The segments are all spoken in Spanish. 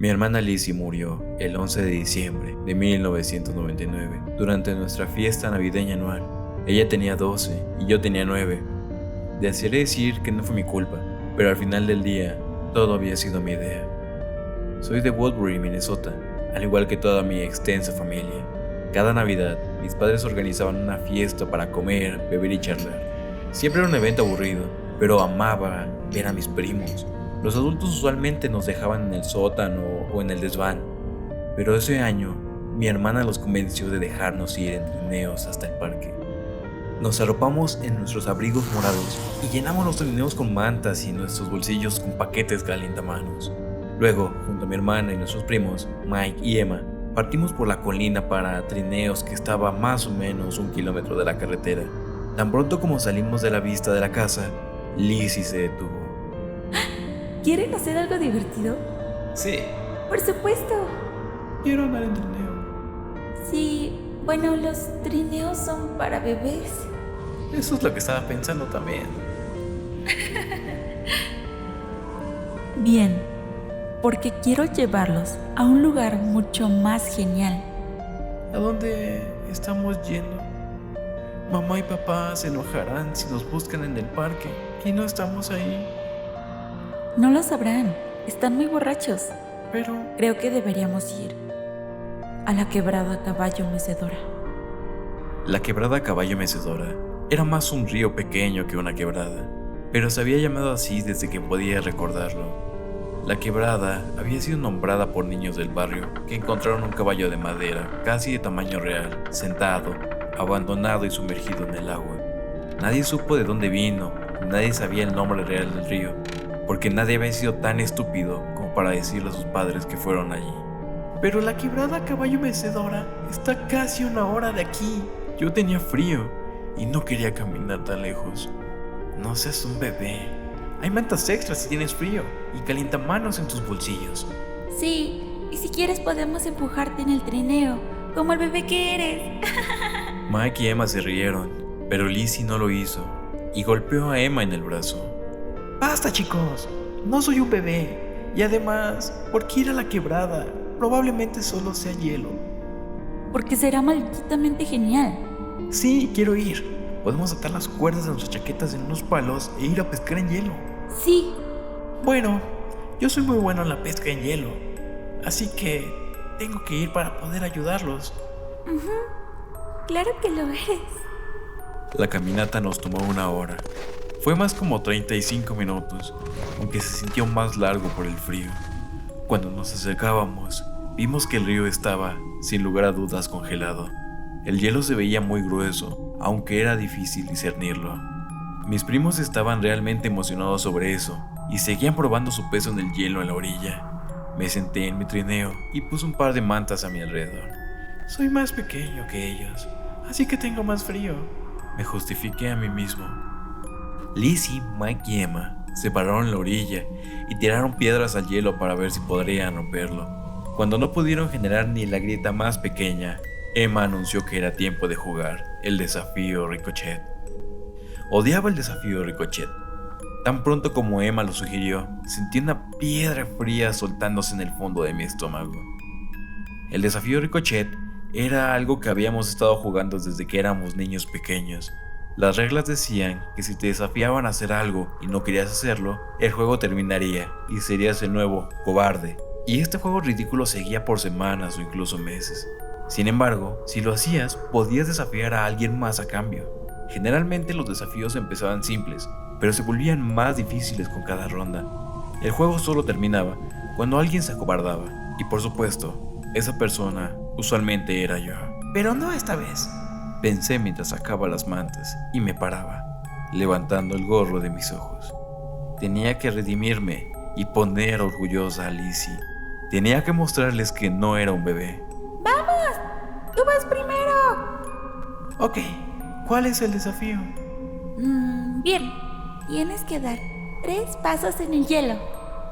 Mi hermana Lizzie murió el 11 de diciembre de 1999 durante nuestra fiesta navideña anual. Ella tenía 12 y yo tenía 9. Desearía decir que no fue mi culpa, pero al final del día todo había sido mi idea. Soy de Woodbury, Minnesota, al igual que toda mi extensa familia. Cada Navidad, mis padres organizaban una fiesta para comer, beber y charlar. Siempre era un evento aburrido, pero amaba ver a mis primos. Los adultos usualmente nos dejaban en el sótano o en el desván, pero ese año mi hermana los convenció de dejarnos ir en trineos hasta el parque. Nos arropamos en nuestros abrigos morados y llenamos los trineos con mantas y nuestros bolsillos con paquetes calientamanos. Luego, junto a mi hermana y nuestros primos, Mike y Emma, partimos por la colina para trineos que estaba a más o menos 1 kilómetro de la carretera. Tan pronto como salimos de la vista de la casa, Lizzie se detuvo. ¿Quieren hacer algo divertido? Sí, Por supuesto. quiero andar en trineo. Sí, bueno, los trineos son para bebés. Eso es lo que estaba pensando también. Bien, porque quiero llevarlos a un lugar mucho más genial. ¿A dónde estamos yendo? Mamá y papá se enojarán si nos buscan en el parque y no estamos ahí. No lo sabrán, están muy borrachos. Pero Creo que deberíamos ir a la quebrada Caballo Mecedora. la quebrada Caballo Mecedora era más un río pequeño que una quebrada, pero se había llamado así desde que podía recordarlo. La quebrada había sido nombrada por niños del barrio que encontraron un caballo de madera casi de tamaño real, sentado, abandonado y sumergido en el agua. Nadie supo de dónde vino, nadie sabía el nombre real del río, porque nadie había sido tan estúpido como para decirle a sus padres que fueron allí. Pero la quebrada Caballo Mecedora está casi 1 hora de aquí. Yo tenía frío y no quería caminar tan lejos. No seas un bebé. Hay mantas extras si tienes frío y calientamanos en tus bolsillos. Sí, y si quieres podemos empujarte en el trineo, como el bebé que eres. Mike y Emma se rieron, pero Lizzie no lo hizo y golpeó a Emma en el brazo. ¡Basta, chicos! No soy un bebé. Y además, ¿por qué ir a la quebrada? Probablemente solo sea hielo. Porque será malditamente genial. Sí, quiero ir. Podemos atar las cuerdas de nuestras chaquetas en unos palos e ir a pescar en hielo. Sí, Bueno, yo soy muy bueno en la pesca en hielo, así que tengo que ir para poder ayudarlos. claro que lo eres. La caminata nos tomó 1 hora. Fue más como 35 minutos, aunque se sintió más largo por el frío. Cuando nos acercábamos, vimos que el río estaba, sin lugar a dudas, congelado. El hielo se veía muy grueso, aunque era difícil discernirlo. Mis primos estaban realmente emocionados sobre eso, y seguían probando su peso en el hielo en la orilla. Me senté en mi trineo y puse un par de mantas a mi alrededor. Soy más pequeño que ellos, así que tengo más frío. Me justifiqué a mí mismo. Lizzie, Mike y Emma se pararon en la orilla y tiraron piedras al hielo para ver si podrían romperlo. Cuando no pudieron generar ni la grieta más pequeña, Emma anunció que era tiempo de jugar el desafío Ricochet. Odiaba el desafío Ricochet. Tan pronto como Emma lo sugirió, sentí una piedra fría soltándose en el fondo de mi estómago. El desafío Ricochet era algo que habíamos estado jugando desde que éramos niños pequeños. Las reglas decían que si te desafiaban a hacer algo y no querías hacerlo, el juego terminaría y serías el nuevo cobarde. Y este juego ridículo seguía por semanas o incluso meses. Sin embargo, si lo hacías, podías desafiar a alguien más a cambio. Generalmente los desafíos empezaban simples, pero se volvían más difíciles con cada ronda. El juego solo terminaba cuando alguien se acobardaba, y por supuesto, esa persona usualmente era yo. Pero no esta vez, pensé mientras sacaba las mantas y me paraba, levantando el gorro de mis ojos. Tenía que redimirme y poner orgullosa a Lizzie. Tenía que mostrarles que no era un bebé. Tú vas primero. Ok, ¿cuál es el desafío? Bien, tienes que dar 3 pasos en el hielo.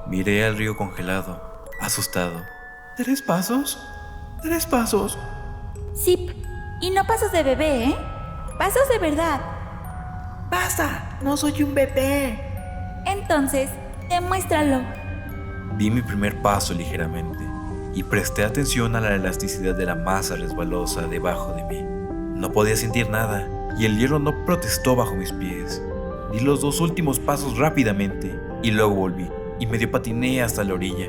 Miré al río congelado, asustado. ¿3 pasos? ¡3 pasos! Sí, y no pasos de bebé, ¿eh? Pasos de verdad. ¡Basta! ¡No soy un bebé! Entonces, demuéstralo. Di mi primer paso ligeramente y presté atención a la elasticidad de la masa resbalosa debajo de mí. No podía sentir nada y el hielo no protestó bajo mis pies. Di los 2 últimos pasos rápidamente y luego volví y medio patiné hasta la orilla.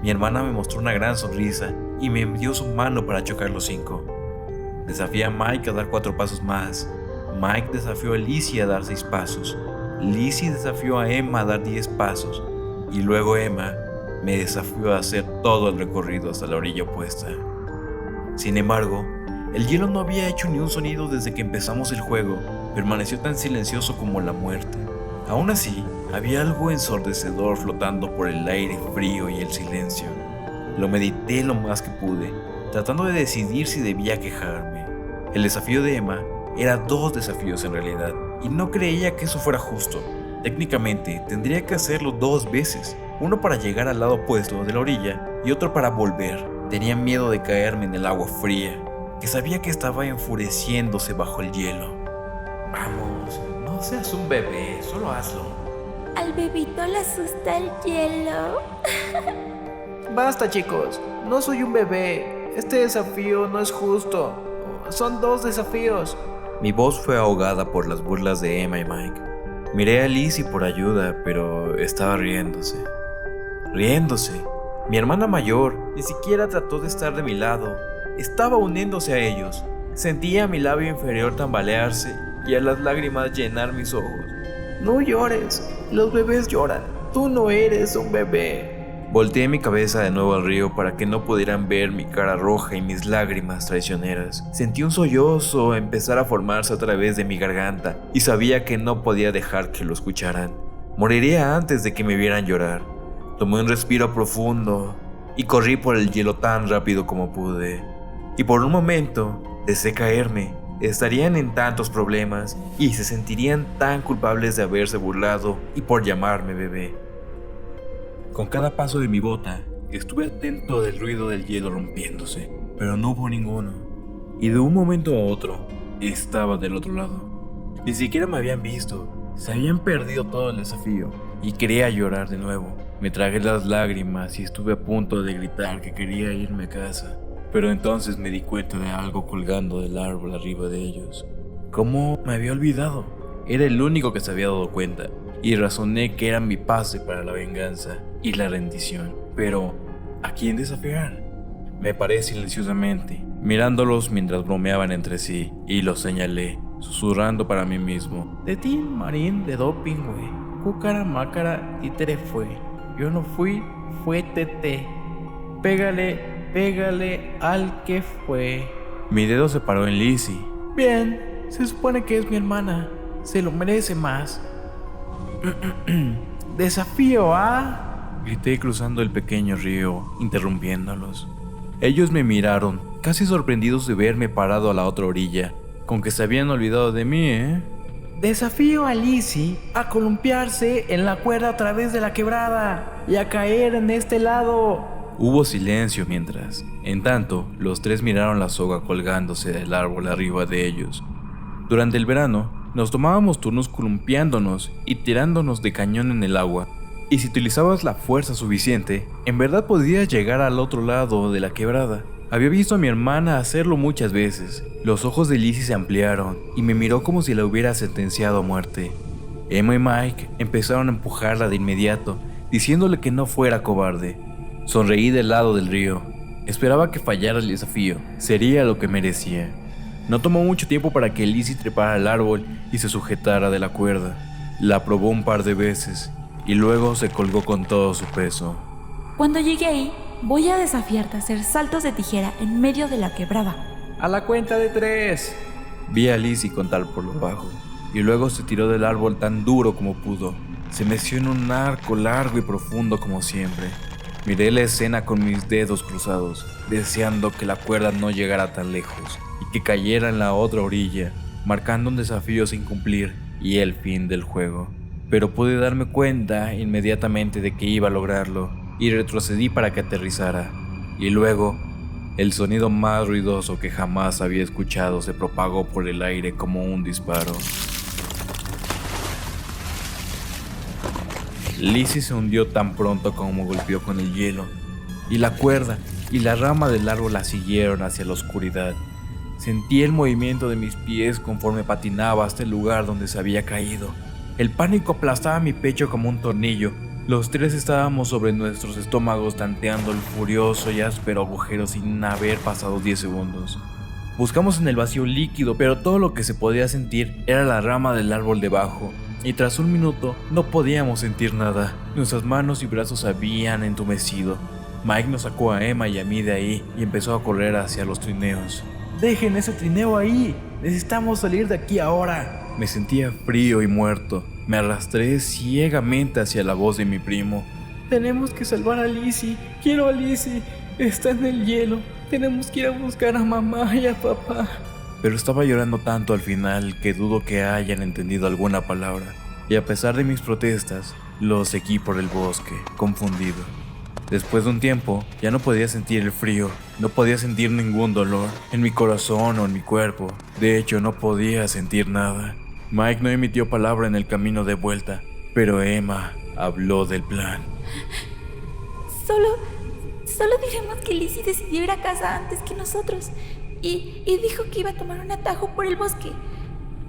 Mi hermana me mostró una gran sonrisa y me dio su mano para chocar los 5. Desafié a Mike a dar 4 pasos más. Mike desafió a Lizzie a dar 6 pasos. Lizzie desafió a Emma a dar 10 pasos. Y luego Emma me desafió a hacer todo el recorrido hasta la orilla opuesta. Sin embargo, el hielo no había hecho ni un sonido desde que empezamos el juego. Permaneció tan silencioso como la muerte. Aún así, había algo ensordecedor flotando por el aire frío y el silencio. Lo medité lo más que pude, tratando de decidir si debía quejarme. El desafío de Emma era 2 desafíos en realidad, y no creía que eso fuera justo. Técnicamente, tendría que hacerlo 2 veces, uno para llegar al lado opuesto de la orilla y otro para volver. Tenía miedo de caerme en el agua fría, que sabía que estaba enfureciéndose bajo el hielo. Vamos, no seas un bebé, solo hazlo. Al bebito le asusta el hielo. Basta, chicos, no soy un bebé. Este desafío no es justo. Son 2 desafíos. Mi voz fue ahogada por las burlas de Emma y Mike. Miré a Lizzie por ayuda, pero estaba riéndose. Mi hermana mayor ni siquiera trató de estar de mi lado. Estaba uniéndose a ellos. Sentía mi labio inferior tambalearse y a las lágrimas llenar mis ojos. No llores, los bebés lloran. Tú no eres un bebé. Volteé mi cabeza de nuevo al río para que no pudieran ver mi cara roja y mis lágrimas traicioneras. Sentí un sollozo empezar a formarse a través de mi garganta y sabía que no podía dejar que lo escucharan. Moriría antes de que me vieran llorar. Tomé un respiro profundo y corrí por el hielo tan rápido como pude. Y por un momento deseé caerme. Estarían en tantos problemas y se sentirían tan culpables de haberse burlado y por llamarme bebé. Con cada paso de mi bota, estuve atento del ruido del hielo rompiéndose, pero no hubo ninguno. Y de un momento a otro, estaba del otro lado. Ni siquiera me habían visto, se habían perdido todo el desafío, y quería llorar de nuevo. Me tragué las lágrimas y estuve a punto de gritar que quería irme a casa. Pero entonces me di cuenta de algo colgando del árbol arriba de ellos. ¿Cómo me había olvidado? Era el único que se había dado cuenta, y razoné que era mi pase para la venganza y la rendición. Pero, ¿a quién desafiar? Me paré silenciosamente, mirándolos mientras bromeaban entre sí, y los señalé, susurrando para mí mismo. De ti, Marín, de doping, güey. Cúcara, mácara, títere fue. Yo no fui, fue Tete. Pégale al que fue. Mi dedo se paró en Lizzie. Bien, se supone que es mi hermana. Se lo merece más. Desafío a... Grité cruzando el pequeño río, interrumpiéndolos. Ellos me miraron, casi sorprendidos de verme parado a la otra orilla, con que se habían olvidado de mí, ¿eh? Desafío a Lizzie a columpiarse en la cuerda a través de la quebrada y a caer en este lado. Hubo silencio mientras, en tanto, los 3 miraron la soga colgándose del árbol arriba de ellos. Durante el verano, nos tomábamos turnos columpiándonos y tirándonos de cañón en el agua. Y si utilizabas la fuerza suficiente, en verdad podías llegar al otro lado de la quebrada. Había visto a mi hermana hacerlo muchas veces. Los ojos de Lizzie se ampliaron y me miró como si la hubiera sentenciado a muerte. Emma y Mike empezaron a empujarla de inmediato, diciéndole que no fuera cobarde. Sonreí del lado del río. Esperaba que fallara el desafío. Sería lo que merecía. No tomó mucho tiempo para que Lizzie trepara al árbol y se sujetara de la cuerda. La probó un par de veces y luego se colgó con todo su peso. Cuando llegue ahí, voy a desafiarte a hacer saltos de tijera en medio de la quebrada. A la cuenta de 3. Vi a Lizzie contar por lo bajo y luego se tiró del árbol tan duro como pudo. Se meció en un arco largo y profundo como siempre. Miré la escena con mis dedos cruzados, deseando que la cuerda no llegara tan lejos y que cayera en la otra orilla, marcando un desafío sin cumplir y el fin del juego. Pero pude darme cuenta inmediatamente de que iba a lograrlo y retrocedí para que aterrizara. Y luego, el sonido más ruidoso que jamás había escuchado se propagó por el aire como un disparo. Lizzie se hundió tan pronto como golpeó con el hielo, y la cuerda y la rama del árbol la siguieron hacia la oscuridad. Sentí el movimiento de mis pies conforme patinaba hasta el lugar donde se había caído. El pánico aplastaba mi pecho como un tornillo. Los tres estábamos sobre nuestros estómagos tanteando el furioso y áspero agujero sin haber pasado 10 segundos. Buscamos en el vacío líquido, pero todo lo que se podía sentir era la rama del árbol debajo, y tras un minuto no podíamos sentir nada. Nuestras manos y brazos se habían entumecido. Mike nos sacó a Emma y a mí de ahí y empezó a correr hacia los trineos. ¡Dejen ese trineo ahí! ¡Necesitamos salir de aquí ahora! Me sentía frío y muerto. Me arrastré ciegamente hacia la voz de mi primo. Tenemos que salvar a Lizzie. Quiero a Lizzie. Está en el hielo. Tenemos que ir a buscar a mamá y a papá. Pero estaba llorando tanto al final que dudo que hayan entendido alguna palabra. Y a pesar de mis protestas, lo seguí por el bosque, confundido. Después de un tiempo, ya no podía sentir el frío, no podía sentir ningún dolor en mi corazón o en mi cuerpo. De hecho, no podía sentir nada. Mike no emitió palabra en el camino de vuelta, pero Emma habló del plan. Solo diremos que Lizzie decidió ir a casa antes que nosotros y dijo que iba a tomar un atajo por el bosque.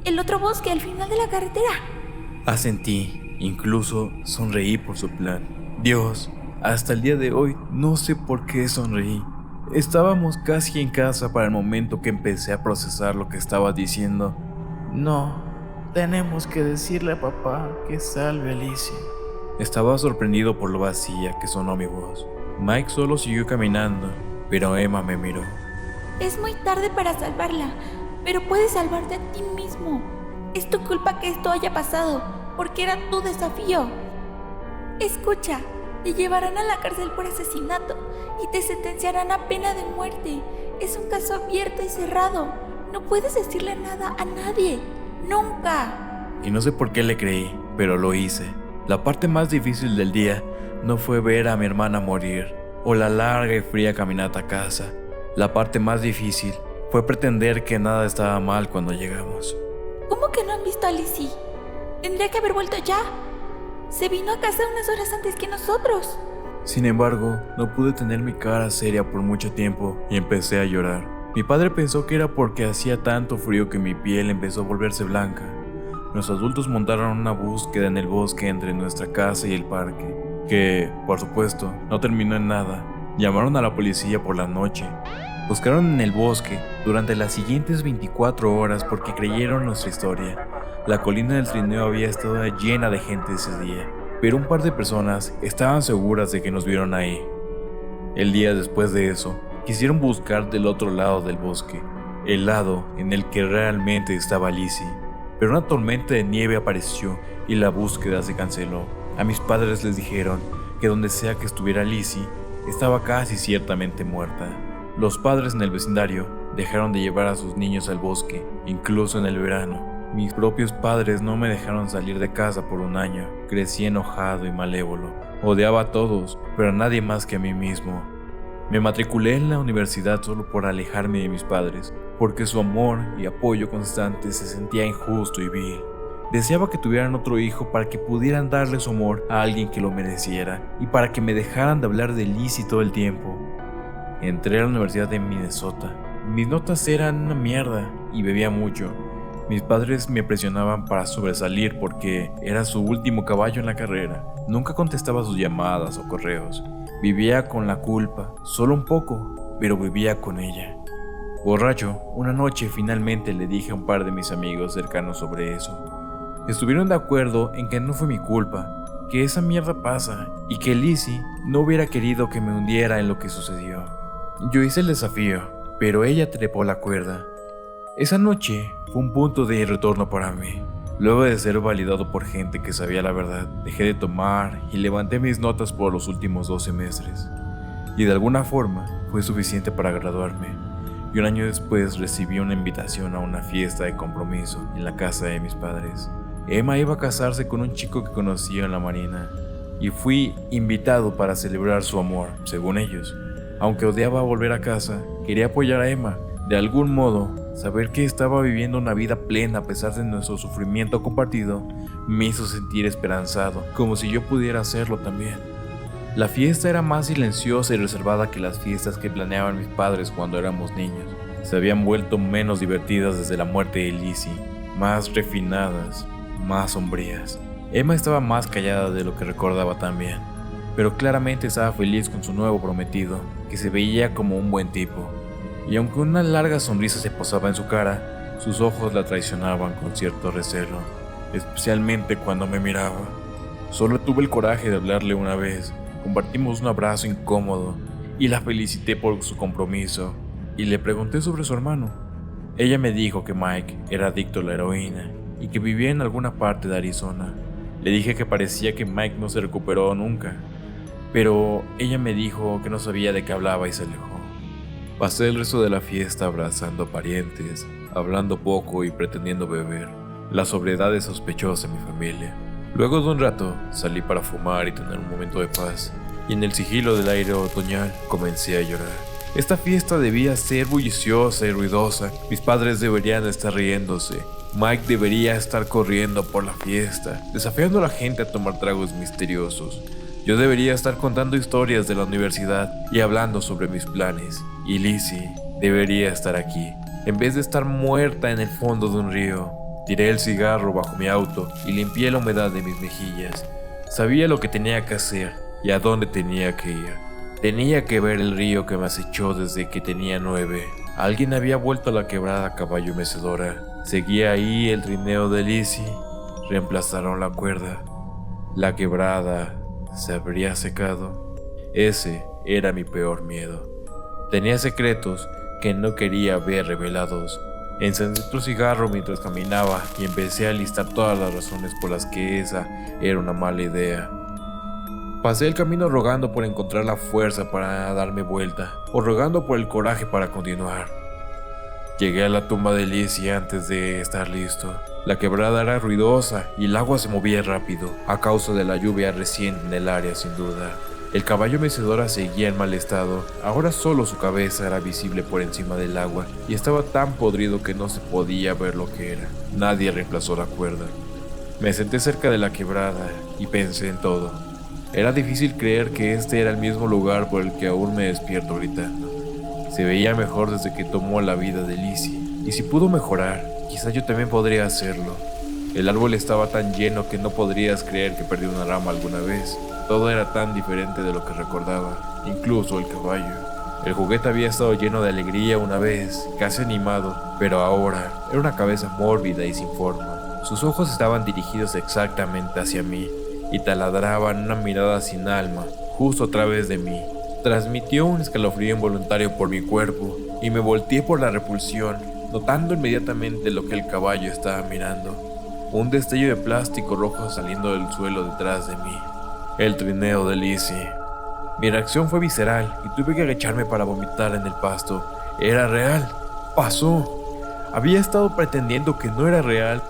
El otro bosque al final de la carretera. Asentí, incluso sonreí por su plan. Dios, hasta el día de hoy no sé por qué sonreí. Estábamos casi en casa para el momento que empecé a procesar lo que estaba diciendo. No, tenemos que decirle a papá que salve a Lizzie. Estaba sorprendido por lo vacía que sonó mi voz. Mike solo siguió caminando, pero Emma me miró. Es muy tarde para salvarla, pero puedes salvarte a ti mismo. Es tu culpa que esto haya pasado, porque era tu desafío. Escucha, te llevarán a la cárcel por asesinato y te sentenciarán a pena de muerte. Es un caso abierto y cerrado. No puedes decirle nada a nadie, nunca. Y no sé por qué le creí, pero lo hice. La parte más difícil del día no fue ver a mi hermana morir, o la larga y fría caminata a casa. La parte más difícil fue pretender que nada estaba mal cuando llegamos. ¿Cómo que no han visto a Lizzie? Tendría que haber vuelto ya. Se vino a casa unas horas antes que nosotros. Sin embargo, no pude tener mi cara seria por mucho tiempo y empecé a llorar. Mi padre pensó que era porque hacía tanto frío que mi piel empezó a volverse blanca. Los adultos montaron una búsqueda en el bosque entre nuestra casa y el parque, que, por supuesto, no terminó en nada. Llamaron a la policía por la noche. Buscaron en el bosque durante las siguientes 24 horas porque creyeron nuestra historia. La colina del trineo había estado llena de gente ese día, pero un par de personas estaban seguras de que nos vieron ahí. El día después de eso, quisieron buscar del otro lado del bosque, el lado en el que realmente estaba Lizzie. Pero una tormenta de nieve apareció y la búsqueda se canceló. A mis padres les dijeron que donde sea que estuviera Lizzie, estaba casi ciertamente muerta. Los padres en el vecindario dejaron de llevar a sus niños al bosque, incluso en el verano. Mis propios padres no me dejaron salir de casa por un año. Crecí enojado y malévolo. Odiaba a todos, pero a nadie más que a mí mismo. Me matriculé en la universidad solo por alejarme de mis padres, porque su amor y apoyo constante se sentía injusto y vil. Deseaba que tuvieran otro hijo para que pudieran darle su amor a alguien que lo mereciera y para que me dejaran de hablar de Lizzie todo el tiempo. Entré a la Universidad de Minnesota. Mis notas eran una mierda y bebía mucho. Mis padres me presionaban para sobresalir porque era su último caballo en la carrera. Nunca contestaba sus llamadas o correos. Vivía con la culpa, solo un poco, pero vivía con ella. Borracho, una noche finalmente le dije a un par de mis amigos cercanos sobre eso. Estuvieron de acuerdo en que no fue mi culpa, que esa mierda pasa y que Lizzie no hubiera querido que me hundiera en lo que sucedió. Yo hice el desafío, pero ella trepó la cuerda. Esa noche fue un punto de retorno para mí. Luego de ser validado por gente que sabía la verdad, dejé de tomar y levanté mis notas por los últimos 2 semestres. Y de alguna forma fue suficiente para graduarme. Y un año después recibí una invitación a una fiesta de compromiso en la casa de mis padres. Emma iba a casarse con un chico que conocía en la marina, y fui invitado para celebrar su amor, según ellos. Aunque odiaba volver a casa, quería apoyar a Emma. De algún modo, Saber que estaba viviendo una vida plena a pesar de nuestro sufrimiento compartido me hizo sentir esperanzado, como si yo pudiera hacerlo también. La fiesta era más silenciosa y reservada que las fiestas que planeaban mis padres cuando éramos niños. Se habían vuelto menos divertidas desde la muerte de Lizzie, más refinadas, más sombrías. Emma estaba más callada de lo que recordaba también, pero claramente estaba feliz con su nuevo prometido, que se veía como un buen tipo. Y aunque una larga sonrisa se posaba en su cara, sus ojos la traicionaban con cierto recelo, especialmente cuando me miraba. Solo tuve el coraje de hablarle una vez, compartimos un abrazo incómodo y la felicité por su compromiso y le pregunté sobre su hermano. Ella me dijo que Mike era adicto a la heroína y que vivía en alguna parte de Arizona. Le dije que parecía que Mike no se recuperó nunca, pero ella me dijo que no sabía de qué hablaba y se alejó. Pasé el resto de la fiesta abrazando a parientes, hablando poco y pretendiendo beber. La sobriedad es sospechosa en mi familia. Luego de un rato, salí para fumar y tener un momento de paz, y en el sigilo del aire otoñal comencé a llorar. Esta fiesta debía ser bulliciosa y ruidosa. Mis padres deberían estar riéndose. Mike debería estar corriendo por la fiesta, desafiando a la gente a tomar tragos misteriosos. Yo debería estar contando historias de la universidad y hablando sobre mis planes. Y Lizzie debería estar aquí, en vez de estar muerta en el fondo de un río. Tiré el cigarro bajo mi auto y limpié la humedad de mis mejillas. Sabía lo que tenía que hacer y a dónde tenía que ir. Tenía que ver el río que me acechó desde que tenía 9. Alguien había vuelto a la quebrada Caballo Mecedora. Seguía ahí el trineo de Lizzie. Reemplazaron la cuerda. La quebrada se habría secado. Ese era mi peor miedo. Tenía secretos que no quería ver revelados. Encendí otro cigarro mientras caminaba y empecé a listar todas las razones por las que esa era una mala idea. Pasé el camino rogando por encontrar la fuerza para darme vuelta, o rogando por el coraje para continuar. Llegué a la tumba de Lizzie antes de estar listo. La quebrada era ruidosa y el agua se movía rápido, a causa de la lluvia reciente en el área sin duda. El caballo mecedora seguía en mal estado, ahora solo su cabeza era visible por encima del agua y estaba tan podrido que no se podía ver lo que era. Nadie reemplazó la cuerda. Me senté cerca de la quebrada y pensé en todo. Era difícil creer que este era el mismo lugar por el que aún me despierto gritando. Se veía mejor desde que tomó la vida de Lizzie, y si pudo mejorar, quizá yo también podría hacerlo. El árbol estaba tan lleno que no podrías creer que perdí una rama alguna vez. Todo era tan diferente de lo que recordaba, incluso el caballo. El juguete había estado lleno de alegría una vez, casi animado, pero ahora era una cabeza mórbida y sin forma. Sus ojos estaban dirigidos exactamente hacia mí y taladraban una mirada sin alma, justo a través de mí. Transmitió un escalofrío involuntario por mi cuerpo y me volteé por la repulsión, notando inmediatamente lo que el caballo estaba mirando. Un destello de plástico rojo saliendo del suelo detrás de mí. El trineo de Lizzie. Mi reacción fue visceral y tuve que agacharme para vomitar en el pasto. Era real. Pasó. Había estado pretendiendo que no era real.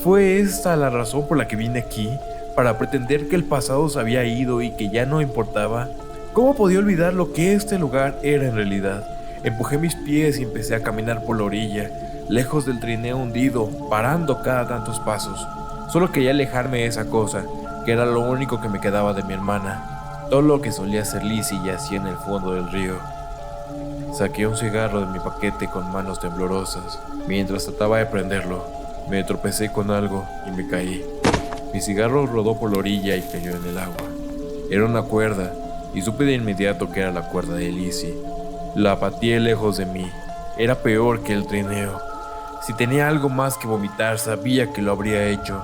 ¿Fue esta la razón por la que vine aquí? ¿Para pretender que el pasado se había ido y que ya no importaba? ¿Cómo podía olvidar lo que este lugar era en realidad? Empujé mis pies y empecé a caminar por la orilla, lejos del trineo hundido, parando cada tantos pasos. Solo quería alejarme de esa cosa, que era lo único que me quedaba de mi hermana. Todo lo que solía hacer Lizzie yacía en el fondo del río. Saqué un cigarro de mi paquete con manos temblorosas. Mientras trataba de prenderlo, me tropecé con algo y me caí. Mi cigarro rodó por la orilla y cayó en el agua. Era una cuerda, y supe de inmediato que era la cuerda de Lizzie. La pateé lejos de mí. Era peor que el trineo. Si tenía algo más que vomitar, sabía que lo habría hecho.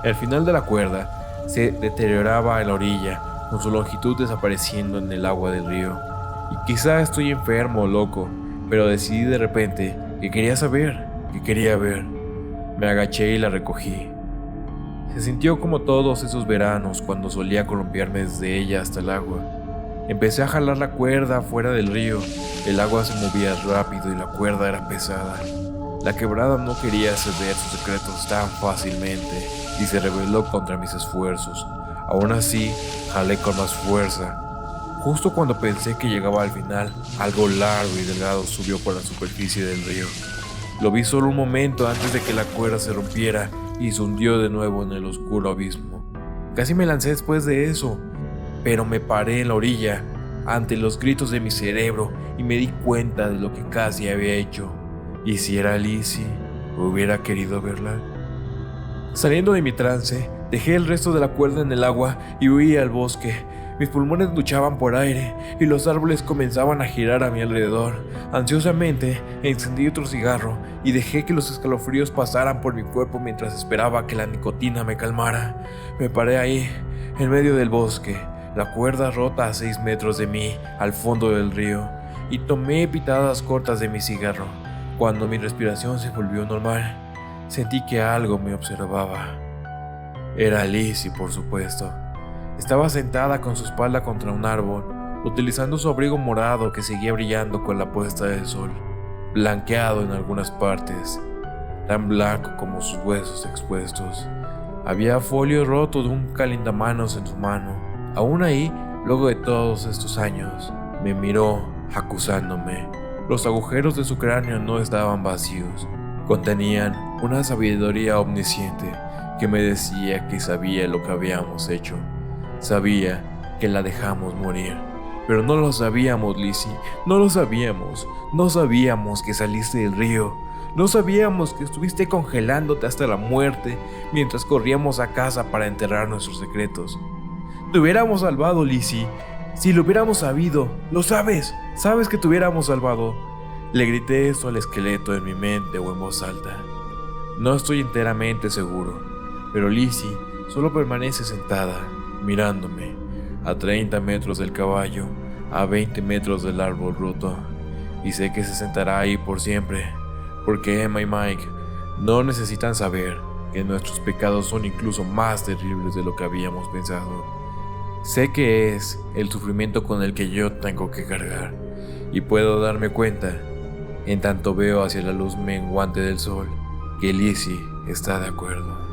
El final de la cuerda se deterioraba en la orilla, con su longitud desapareciendo en el agua del río. Y quizá estoy enfermo o loco, pero decidí de repente que quería saber, que quería ver. Me agaché y la recogí. Se sintió como todos esos veranos cuando solía columpiarme desde ella hasta el agua. Empecé a jalar la cuerda fuera del río. El agua se movía rápido y la cuerda era pesada. La quebrada no quería ceder sus secretos tan fácilmente y se rebeló contra mis esfuerzos. Aún así, jalé con más fuerza. Justo cuando pensé que llegaba al final, algo largo y delgado subió por la superficie del río. Lo vi solo un momento antes de que la cuerda se rompiera y se hundió de nuevo en el oscuro abismo. Casi me lancé después de eso, pero me paré en la orilla ante los gritos de mi cerebro y me di cuenta de lo que casi había hecho. ¿Y si era Lizzie? ¿Hubiera querido verla? Saliendo de mi trance, dejé el resto de la cuerda en el agua y huí al bosque. Mis pulmones luchaban por aire y los árboles comenzaban a girar a mi alrededor. Ansiosamente encendí otro cigarro y dejé que los escalofríos pasaran por mi cuerpo mientras esperaba que la nicotina me calmara. Me paré ahí, en medio del bosque, la cuerda rota a 6 metros de mí, al fondo del río, y tomé pitadas cortas de mi cigarro. Cuando mi respiración se volvió normal, sentí que algo me observaba. Era Lizzie, por supuesto. Estaba sentada con su espalda contra un árbol, utilizando su abrigo morado que seguía brillando con la puesta del sol, blanqueado en algunas partes, tan blanco como sus huesos expuestos. Había folio roto de un calentamanos en su mano. Aún ahí, luego de todos estos años, me miró, acusándome. Los agujeros de su cráneo no estaban vacíos, contenían una sabiduría omnisciente que me decía que sabía lo que habíamos hecho. Sabía que la dejamos morir, pero no lo sabíamos, Lizzie, no lo sabíamos. No sabíamos que saliste del río, no sabíamos que estuviste congelándote hasta la muerte mientras corríamos a casa para enterrar nuestros secretos. Te hubiéramos salvado, Lizzie, si lo hubiéramos sabido, lo sabes que te hubiéramos salvado. Le grité eso al esqueleto en mi mente o en voz alta. No estoy enteramente seguro, pero Lizzie solo permanece sentada, mirándome, a 30 metros del caballo, a 20 metros del árbol roto, y sé que se sentará ahí por siempre, porque Emma y Mike no necesitan saber que nuestros pecados son incluso más terribles de lo que habíamos pensado. Sé que es el sufrimiento con el que yo tengo que cargar, y puedo darme cuenta, en tanto veo hacia la luz menguante del sol, que Lizzie está de acuerdo.